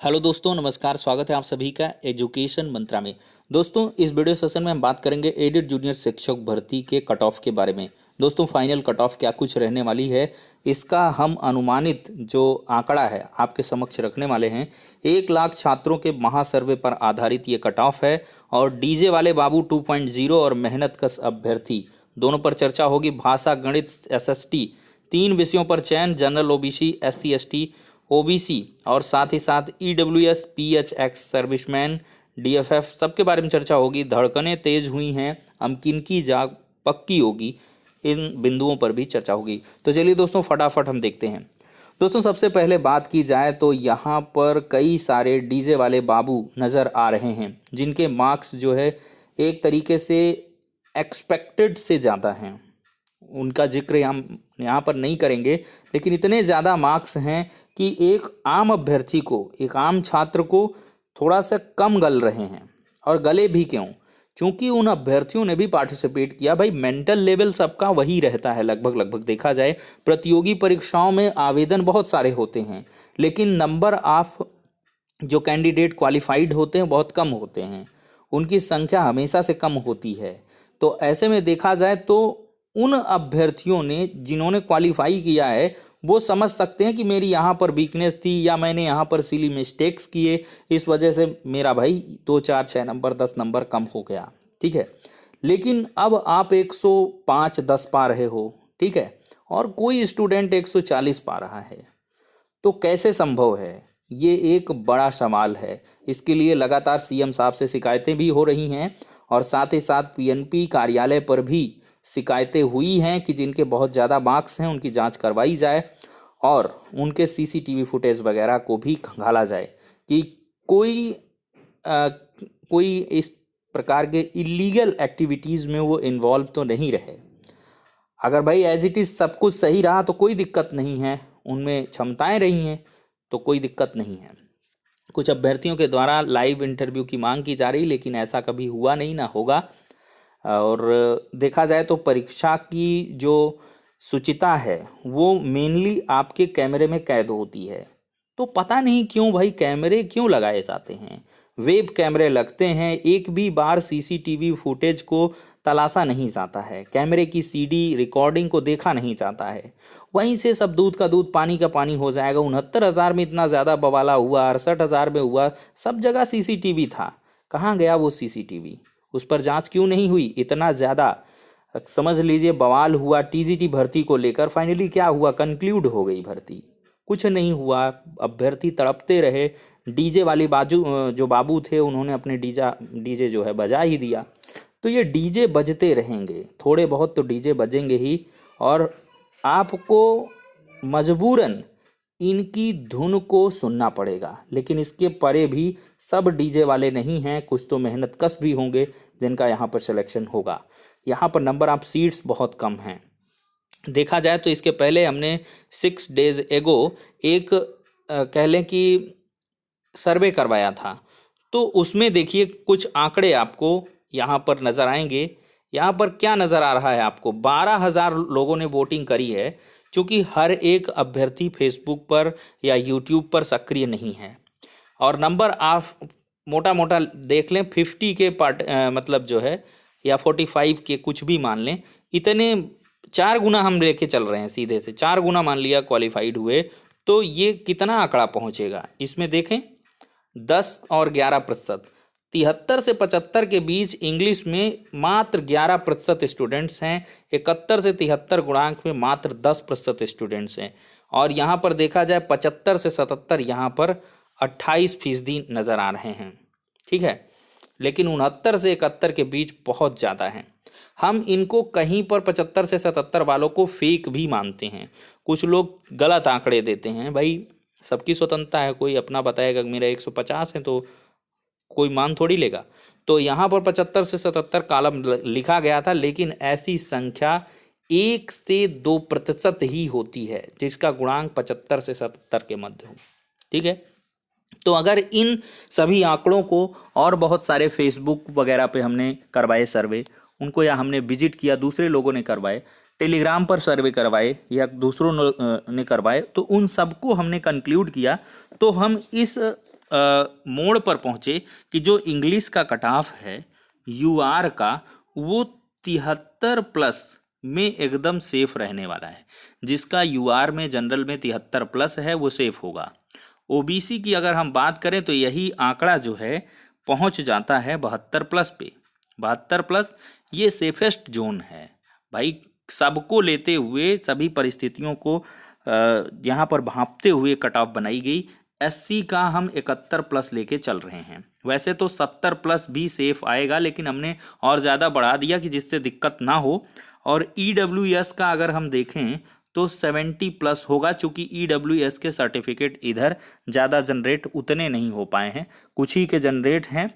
Hello दोस्तों, नमस्कार। स्वागत है आप सभी का एजुकेशन मंत्रा में। दोस्तों, इस वीडियो सेशन में हम बात करेंगे एडेड जूनियर शिक्षक भर्ती के कट ऑफ के बारे में। दोस्तों, फाइनल कट ऑफ क्या कुछ रहने वाली है, इसका हम अनुमानित जो आंकड़ा है आपके समक्ष रखने वाले हैं। 1 लाख छात्रों के महासर्वे पर आधारित ये कट ऑफ है और डीजे वाले बाबू 2.0 और मेहनत कश अभ्यर्थी दोनों पर चर्चा होगी। भाषा, गणित, एसएसटी 3 विषयों पर चयन, general, OBC, SC, ST, OBC और साथ ही साथ ईडब्ल्यूएस, पीएचएक्स, सर्विसमैन, डीएफएफ सबके बारे में चर्चा होगी। धड़कनें तेज हुई हैं, अब किनकी जाग पक्की होगी, इन बिंदुओं पर भी चर्चा होगी। तो चलिए दोस्तों, फटाफट हम देखते हैं। दोस्तों, सबसे पहले बात की जाए तो यहाँ पर कई सारे डीजे वाले बाबू नज़र आ रहे हैं जिनके मार्क्स जो है एक तरीके से एक्सपेक्टेड से ज़्यादा हैं। उनका जिक्र हम यहाँ पर नहीं करेंगे, लेकिन इतने ज़्यादा मार्क्स हैं कि एक आम अभ्यर्थी को, एक आम छात्र को थोड़ा सा कम गल रहे हैं। और गले भी क्यों? क्योंकि उन अभ्यर्थियों ने भी पार्टिसिपेट किया। भाई, मेंटल लेवल सबका वही रहता है लगभग देखा जाए। प्रतियोगी परीक्षाओं में आवेदन बहुत सारे होते हैं, लेकिन नंबर ऑफ जो कैंडिडेट क्वालिफाइड होते हैं बहुत कम होते हैं, उनकी संख्या हमेशा से कम होती है। तो ऐसे में देखा जाए तो उन अभ्यर्थियों ने जिन्होंने क्वालिफाई किया है वो समझ सकते हैं कि मेरी यहाँ पर वीकनेस थी या मैंने यहाँ पर सिली मिस्टेक्स किए, इस वजह से मेरा भाई 2, 4, 6 नंबर 10 नंबर कम हो गया। ठीक है, लेकिन अब आप 105, 10 पा रहे हो, ठीक है, और कोई स्टूडेंट 140 पा रहा है, तो कैसे संभव है? ये एक बड़ा सवाल है। इसके लिए लगातार सीएम साहब से शिकायतें भी हो रही हैं और साथ ही साथ पीएनपी कार्यालय पर भी शिकायतें हुई हैं कि जिनके बहुत ज़्यादा मार्क्स हैं उनकी जांच करवाई जाए और उनके सीसीटीवी फुटेज वगैरह को भी खंगाला जाए कि कोई इस प्रकार के इलीगल एक्टिविटीज़ में वो इन्वॉल्व तो नहीं रहे। अगर भाई एज इट इज़ सब कुछ सही रहा तो कोई दिक्कत नहीं है, उनमें क्षमताएं रही हैं तो कोई दिक्कत नहीं है। कुछ अभ्यर्थियों के द्वारा लाइव इंटरव्यू की मांग की जा रही, लेकिन ऐसा कभी हुआ नहीं, ना होगा। और देखा जाए तो परीक्षा की जो शुचिता है वो मेनली आपके कैमरे में कैद होती है। तो पता नहीं क्यों भाई कैमरे क्यों लगाए जाते हैं, वेब कैमरे लगते हैं, एक भी बार सीसीटीवी फुटेज को तलाशा नहीं जाता है, कैमरे की सीडी रिकॉर्डिंग को देखा नहीं जाता है। वहीं से सब दूध का दूध पानी का पानी हो जाएगा। 69,000 में इतना ज़्यादा बवाला हुआ, 68,000 में हुआ, सब जगह सीसीटीवी था, कहाँ गया वो सीसीटीवी? उस पर जांच क्यों नहीं हुई? इतना ज़्यादा समझ लीजिए बवाल हुआ टीजीटी भर्ती को लेकर। फाइनली क्या हुआ? कंक्लूड हो गई भर्ती, कुछ नहीं हुआ, अभ्यर्थी तड़पते रहे। डीजे वाली जो बाबू थे उन्होंने अपने डीजे जो है बजा ही दिया। तो ये डीजे बजते रहेंगे, थोड़े बहुत तो डीजे बजेंगे ही, और आपको मजबूरन इनकी धुन को सुनना पड़ेगा। लेकिन इसके परे भी सब डीजे वाले नहीं हैं, कुछ तो मेहनत कश भी होंगे जिनका यहाँ पर सिलेक्शन होगा। यहाँ पर नंबर ऑफ सीट्स बहुत कम हैं। देखा जाए तो इसके पहले हमने 6 डेज एगो एक कह लें कि सर्वे करवाया था, तो उसमें देखिए कुछ आंकड़े आपको यहाँ पर नज़र आएंगे। यहाँ पर क्या नज़र आ रहा है आपको? 12,000 लोगों ने वोटिंग करी है, क्योंकि हर एक अभ्यर्थी फेसबुक पर या यूट्यूब पर सक्रिय नहीं है। और नंबर आप मोटा मोटा देख लें, 50 के मतलब जो है, या 45 के, कुछ भी मान लें, इतने 4 गुना हम लेके चल रहे हैं, सीधे से 4 गुना मान लिया क्वालिफाइड हुए, तो ये कितना आंकड़ा पहुंचेगा? इसमें देखें 10 और 11%, 73 से 75 के बीच इंग्लिश में मात्र 11% स्टूडेंट्स हैं, 71 से 73 गुणांक में मात्र 10% स्टूडेंट्स हैं। और यहाँ पर देखा जाए 75 से 77 यहाँ पर 28% नज़र आ रहे हैं, ठीक है। लेकिन 69 से 71 के बीच बहुत ज़्यादा है। हम इनको कहीं पर 75 से 77 वालों को फेक भी मानते हैं। कुछ लोग गलत आंकड़े देते हैं, भाई सबकी स्वतंत्रता है, कोई अपना बताएगा मेरा 150 है तो कोई मान थोड़ी लेगा। तो यहाँ पर 75 से 77 कॉलम लिखा गया था, लेकिन ऐसी संख्या 1 से 2% ही होती है जिसका गुणांक 75 से 77 के मध्य हो, ठीक है। तो अगर इन सभी आंकड़ों को, और बहुत सारे फेसबुक वगैरह पे हमने करवाए सर्वे, उनको या हमने विजिट किया, दूसरे लोगों ने करवाए, टेलीग्राम पर सर्वे करवाए या दूसरों ने करवाए, तो उन सबको हमने कंक्लूड किया। तो हम इस मोड़ पर पहुंचे कि जो इंग्लिश का कट ऑफ है यूआर का वो 73+ में एकदम सेफ रहने वाला है। जिसका यूआर में जनरल में 73+ है वो सेफ होगा। ओबीसी की अगर हम बात करें तो यही आंकड़ा जो है पहुंच जाता है 72+ पे। 72+ ये सेफेस्ट जोन है भाई। सबको लेते हुए सभी परिस्थितियों को यहाँ पर भांपते हुए कट ऑफ बनाई गई। एससी का हम 71+ लेके चल रहे हैं। वैसे तो 70+ भी सेफ आएगा, लेकिन हमने और ज़्यादा बढ़ा दिया कि जिससे दिक्कत ना हो। और ईडब्ल्यूएस का अगर हम देखें तो 70+ होगा, चूंकि ईडब्ल्यूएस के सर्टिफिकेट इधर ज़्यादा जनरेट उतने नहीं हो पाए हैं, कुछ ही के जनरेट हैं।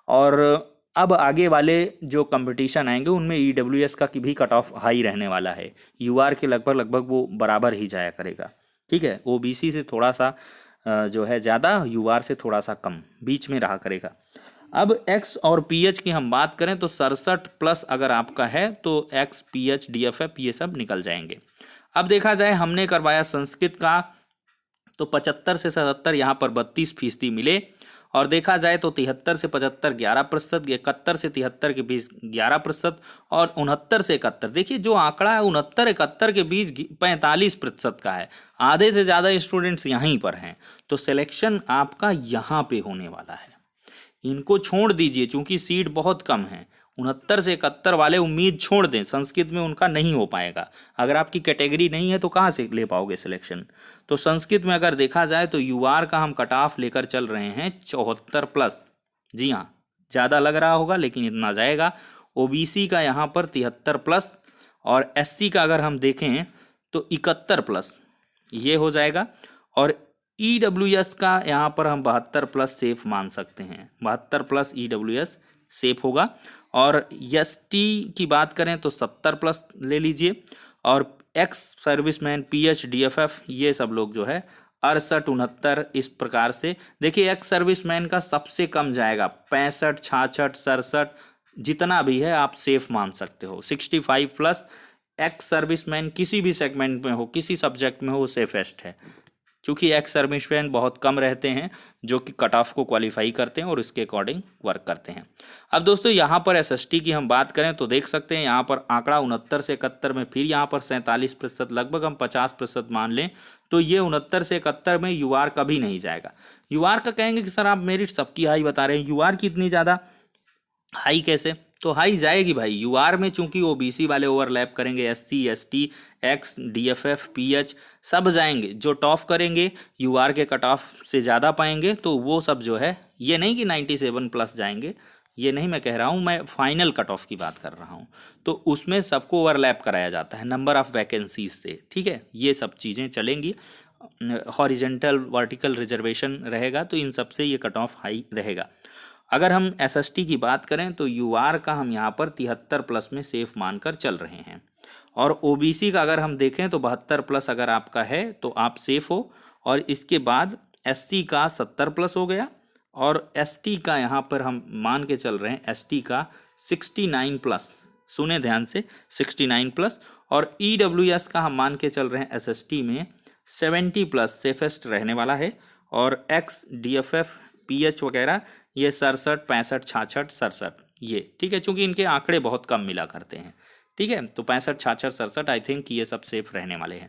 और अब आगे वाले जो कंपटीशन आएंगे उनमें ईडब्ल्यूएस का की भी कट ऑफ हाई रहने वाला है। यूआर के लगभग वो बराबर ही जाया करेगा। ठीक है, ओबीसी से थोड़ा सा जो है ज़्यादा, यूआर से थोड़ा सा कम, बीच में रहा करेगा। अब एक्स और पीएच की हम बात करें तो 67+ अगर आपका है तो एक्स, पीएच, डीएफएफ ये सब निकल जाएंगे। अब देखा जाए हमने करवाया संस्कृत का तो 75 से 77 यहाँ पर 32% मिले। और देखा जाए तो 73 से 75 11%, 71 से 73 के बीच 11%, और 69 से 71, देखिए जो आंकड़ा है 69-71 के बीच 45% का है। आधे से ज़्यादा स्टूडेंट्स यहीं पर हैं। तो सिलेक्शन आपका यहाँ पे होने वाला है। इनको छोड़ दीजिए चूंकि सीट बहुत कम है। 69 से 71 वाले उम्मीद छोड़ दें, संस्कृत में उनका नहीं हो पाएगा। अगर आपकी कैटेगरी नहीं है तो कहाँ से ले पाओगे सिलेक्शन। तो संस्कृत में अगर देखा जाए तो यूआर का हम कट ऑफ लेकर चल रहे हैं 74+। जी हाँ, ज़्यादा लग रहा होगा लेकिन इतना जाएगा। ओबीसी का यहाँ पर 73+, और एससी का अगर हम देखें तो 71+ ये हो जाएगा। और ईडब्ल्यूएस का यहाँ पर हम 72+ सेफ मान सकते हैं। 72+ ईडब्ल्यूएस सेफ होगा। और एसटी की बात करें तो 70+ ले लीजिए। और एक्स सर्विसमैन, पीएच, डीएफएफ ये सब लोग जो है 68, 69 इस प्रकार से। देखिए एक्स सर्विसमैन का सबसे कम जाएगा 65, 66, 67, जितना भी है आप सेफ मान सकते हो। 65+ एक्स सर्विसमैन किसी भी सेगमेंट में हो, किसी सब्जेक्ट में हो, सेफेस्ट है। चूँकि एक्स सर्विसमैन बहुत कम रहते हैं जो कि कट ऑफ को क्वालिफाई करते हैं और इसके अकॉर्डिंग वर्क करते हैं। अब दोस्तों यहाँ पर एसएसटी की हम बात करें तो देख सकते हैं यहाँ पर आंकड़ा 69 से 71 में, फिर यहाँ पर 47%, लगभग हम 50% मान लें तो ये 69 से 71 में यूआर कभी नहीं जाएगा। यूआर का कहेंगे कि सर आप मेरिट सबकी हाई बता रहे हैं, यूआर की इतनी ज़्यादा हाई कैसे? तो हाई जाएगी भाई। यूआर में चूंकि ओबीसी वाले ओवरलैप करेंगे, SC, ST, x, DFF, pH सब जाएंगे। जो टॉप करेंगे यूआर के कट ऑफ से ज़्यादा पाएंगे तो वो सब जो है, ये नहीं कि 97+ जाएंगे, ये नहीं मैं कह रहा हूँ, मैं फाइनल कट ऑफ की बात कर रहा हूँ। तो उसमें सबको ओवरलैप कराया जाता है नंबर ऑफ वैकेंसीज से। ठीक है, ये सब चीज़ें चलेंगी। हॉरिजेंटल वर्टिकल रिजर्वेशन रहेगा तो इन सब से ये कट ऑफ हाई रहेगा। अगर हम एसएसटी की बात करें तो यूआर का हम यहाँ पर 73+ में सेफ मानकर चल रहे हैं। और ओबीसी का अगर हम देखें तो 72+ अगर आपका है तो आप सेफ हो। और इसके बाद एससी का 70+ हो गया। और एसटी का यहाँ पर हम मान के चल रहे हैं, एसटी का 69+, सुने ध्यान से, 69+। और ईडब्ल्यूएस का हम मान के चल रहे हैं एसएसटी में 70+ सेफेस्ट रहने वाला है। और एक्स, डीएफएफ, पीएच वगैरह ये 67, 65, 66, 67 ये। ठीक है, चूंकि इनके आंकड़े बहुत कम मिला करते हैं। ठीक है, तो 65, 66, 67 आई थिंक ये सब सेफ रहने वाले हैं।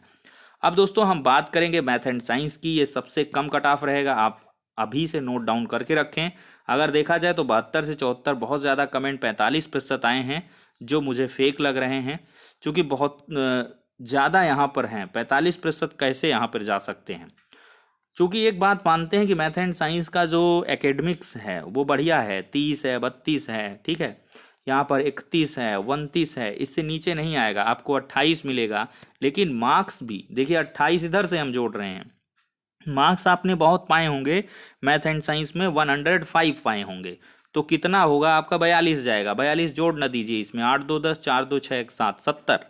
अब दोस्तों हम बात करेंगे मैथ एंड साइंस की। ये सबसे कम कट ऑफ रहेगा, आप अभी से नोट डाउन करके रखें। अगर देखा जाए तो 72 से 74 बहुत ज़्यादा कमेंट 45% आए हैं जो मुझे फेक लग रहे हैं, चूँकि बहुत ज़्यादा यहाँ पर हैं। 45% कैसे यहाँ पर जा सकते हैं? चूँकि एक बात मानते हैं कि मैथ एंड साइंस का जो एकेडमिक्स है वो बढ़िया है, 30 है, 32 है। ठीक है, यहाँ पर 31 है, 29 है, इससे नीचे नहीं आएगा। आपको 28 मिलेगा। लेकिन मार्क्स भी देखिए, 28 इधर से हम जोड़ रहे हैं, मार्क्स आपने बहुत पाए होंगे मैथ एंड साइंस में, 105 पाए होंगे। तो कितना होगा आपका? 42 जाएगा। 42 जोड़ न दीजिए इसमें, 8 2 10, 4 2 6 1 7, 70।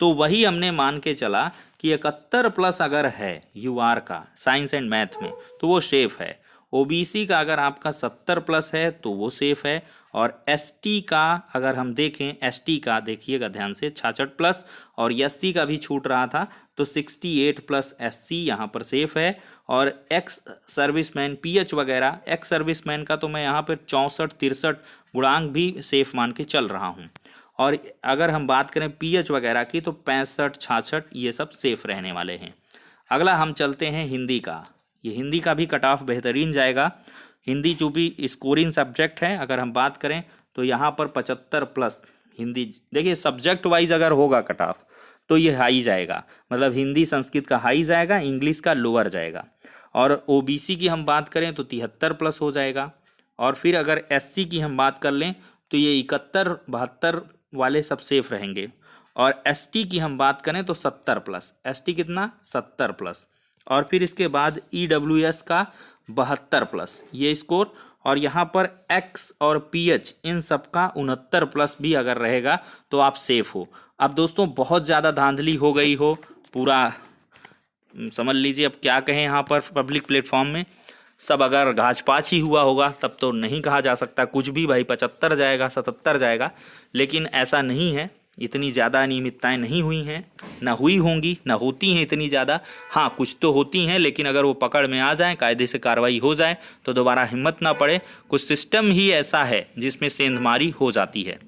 तो वही हमने मान के चला कि 71+ अगर है यूआर का साइंस एंड मैथ में तो वो सेफ है। ओबीसी का अगर आपका 70+ है तो वो सेफ है, और एसटी का अगर हम देखें, एसटी का देखिएगा ध्यान से 66+, और एससी का भी छूट रहा था तो 68+ एससी यहाँ पर सेफ है। और एक्स सर्विसमैन पीएच वगैरह, एक्स सर्विसमैन का तो मैं यहाँ पर 64-63 गुणांक भी सेफ मान के चल रहा हूँ। और अगर हम बात करें पीएच वगैरह की तो 65-66 ये सब सेफ रहने वाले हैं। अगला हम चलते हैं हिंदी का। ये हिंदी का भी कट ऑफ बेहतरीन जाएगा। हिंदी जो भी स्कोरिंग सब्जेक्ट है अगर हम बात करें तो यहाँ पर 75+ हिंदी। देखिए सब्जेक्ट वाइज अगर होगा कट ऑफ तो ये हाई जाएगा, मतलब हिंदी संस्कृत का हाई जाएगा, इंग्लिश का लोअर जाएगा। और ओबीसी की हम बात करें तो 73+ हो जाएगा। और फिर अगर एससी की हम बात कर लें तो ये 71-72 वाले सब सेफ रहेंगे। और एसटी की हम बात करें तो 70+, एसटी कितना 70+। और फिर इसके बाद ईडब्ल्यूएस का 72+ ये स्कोर। और यहाँ पर एक्स और पीएच इन सब का 69+ भी अगर रहेगा तो आप सेफ हो। अब दोस्तों बहुत ज़्यादा धांधली हो गई हो, पूरा समझ लीजिए, अब क्या कहें यहाँ पर पब्लिक प्लेटफॉर्म में सब अगर घाच-पाच ही हुआ होगा तब तो नहीं कहा जा सकता कुछ भी भाई 75 जाएगा 77 जाएगा, लेकिन ऐसा नहीं है। इतनी ज़्यादा अनियमितताएँ नहीं हुई हैं, ना हुई होंगी, ना होती हैं इतनी ज़्यादा। हाँ कुछ तो होती हैं, लेकिन अगर वो पकड़ में आ जाए, कायदे से कार्रवाई हो जाए तो दोबारा हिम्मत ना पड़े। कुछ सिस्टम ही ऐसा है जिसमें सेंधमारी हो जाती है।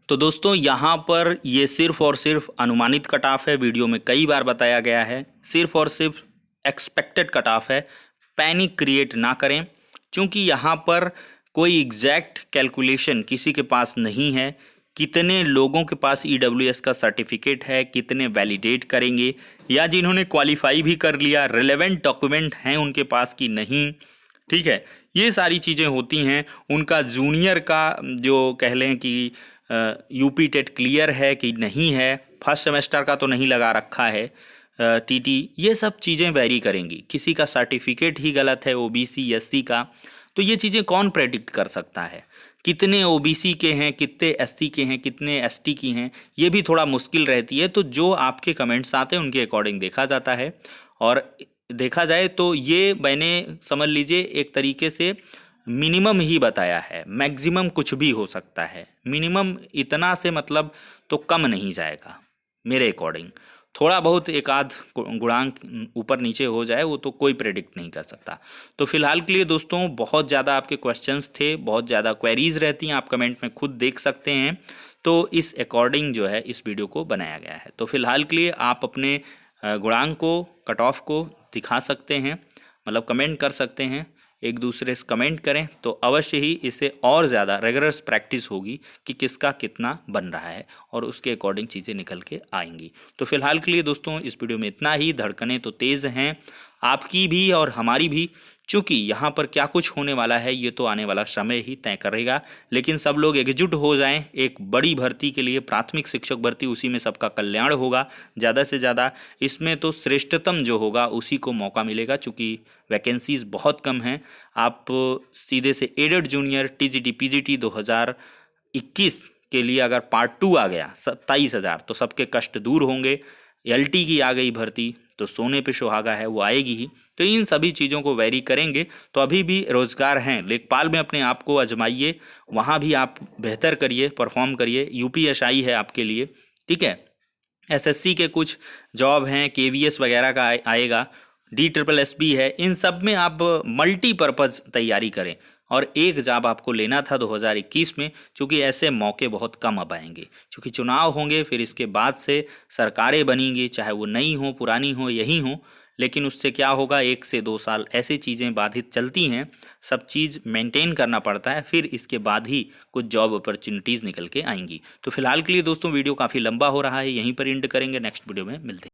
तो दोस्तों यहाँ पर ये सिर्फ और सिर्फ अनुमानित कट ऑफ है, वीडियो में कई बार बताया गया है, सिर्फ और सिर्फ एक्सपेक्टेड कट ऑफ है। पैनिक क्रिएट ना करें, क्योंकि यहाँ पर कोई एग्जैक्ट कैलकुलेशन किसी के पास नहीं है। कितने लोगों के पास ईडब्ल्यूएस का सर्टिफिकेट है, कितने वैलिडेट करेंगे, या जिन्होंने क्वालिफाई भी कर लिया रिलेवेंट डॉक्यूमेंट हैं उनके पास कि नहीं, ठीक है, ये सारी चीज़ें होती हैं। उनका जूनियर का जो कह लें कि यूपी टेट क्लियर है कि नहीं है, फर्स्ट सेमेस्टर का तो नहीं लगा रखा है टीटी, ये सब चीज़ें वेरी करेंगी। किसी का सर्टिफिकेट ही गलत है ओबीसी एससी का, तो ये चीज़ें कौन प्रेडिक्ट कर सकता है। कितने ओबीसी के हैं, कितने एससी के हैं, कितने एसटी की हैं, ये भी थोड़ा मुश्किल रहती है। तो जो आपके कमेंट्स आते हैं उनके अकॉर्डिंग देखा जाता है। और देखा जाए तो ये मैंने समझ लीजिए एक तरीके से मिनिमम ही बताया है, मैक्सिमम कुछ भी हो सकता है। मिनिमम इतना से मतलब तो कम नहीं जाएगा मेरे अकॉर्डिंग। थोड़ा बहुत एक आध गुणांक ऊपर नीचे हो जाए वो तो कोई प्रेडिक्ट नहीं कर सकता। तो फिलहाल के लिए दोस्तों बहुत ज़्यादा आपके क्वेश्चंस थे, बहुत ज़्यादा क्वेरीज रहती हैं, आप कमेंट में खुद देख सकते हैं। तो इस अकॉर्डिंग जो है इस वीडियो को बनाया गया है। तो फिलहाल के लिए आप अपने गुणांक को, कट ऑफ को दिखा सकते हैं, मतलब कमेंट कर सकते हैं, एक दूसरे से कमेंट करें तो अवश्य ही इससे और ज़्यादा रेगुलर प्रैक्टिस होगी कि किसका कितना बन रहा है और उसके अकॉर्डिंग चीज़ें निकल के आएंगी। तो फिलहाल के लिए दोस्तों इस वीडियो में इतना ही। धड़कनें तो तेज़ हैं आपकी भी और हमारी भी, चूँकि यहाँ पर क्या कुछ होने वाला है ये तो आने वाला समय ही तय करेगा। लेकिन सब लोग एकजुट हो जाएं एक बड़ी भर्ती के लिए, प्राथमिक शिक्षक भर्ती, उसी में सबका कल्याण होगा ज़्यादा से ज़्यादा। इसमें तो श्रेष्ठतम जो होगा उसी को मौका मिलेगा, चूँकि वैकेंसीज़ बहुत कम हैं। आप सीधे से एडेड जूनियर टीजीटी पीजीटी 2021 के लिए अगर पार्ट 2 आ गया 27,000 तो सबके कष्ट दूर होंगे। एलटी की आ गई भर्ती तो सोने पे सुहागा है, वो आएगी ही। तो इन सभी चीज़ों को वेरी करेंगे तो अभी भी रोज़गार हैं। लेखपाल में अपने आप को आजमाइए, वहाँ भी आप बेहतर करिए, परफॉर्म करिए। यूपीएसआई है आपके लिए, ठीक है। एसएससी के कुछ जॉब हैं, केवीएस वगैरह का आएगा, DSSB है। इन सब में आप मल्टीपर्पज़ तैयारी करें। और एक जॉब आपको लेना था 2021 में, क्योंकि ऐसे मौके बहुत कम अब आएंगे, क्योंकि चुनाव होंगे, फिर इसके बाद से सरकारें बनेंगी, चाहे वो नई हो, पुरानी हो, यही हो। लेकिन उससे क्या होगा, 1 से 2 साल ऐसी चीज़ें बाधित चलती हैं, सब चीज़ मेंटेन करना पड़ता है, फिर इसके बाद ही कुछ जॉब अपॉर्चुनिटीज़ निकल के आएंगी। तो फिलहाल के लिए दोस्तों वीडियो काफ़ी लंबा हो रहा है, यहीं पर एंड करेंगे, नेक्स्ट वीडियो में मिलते हैं।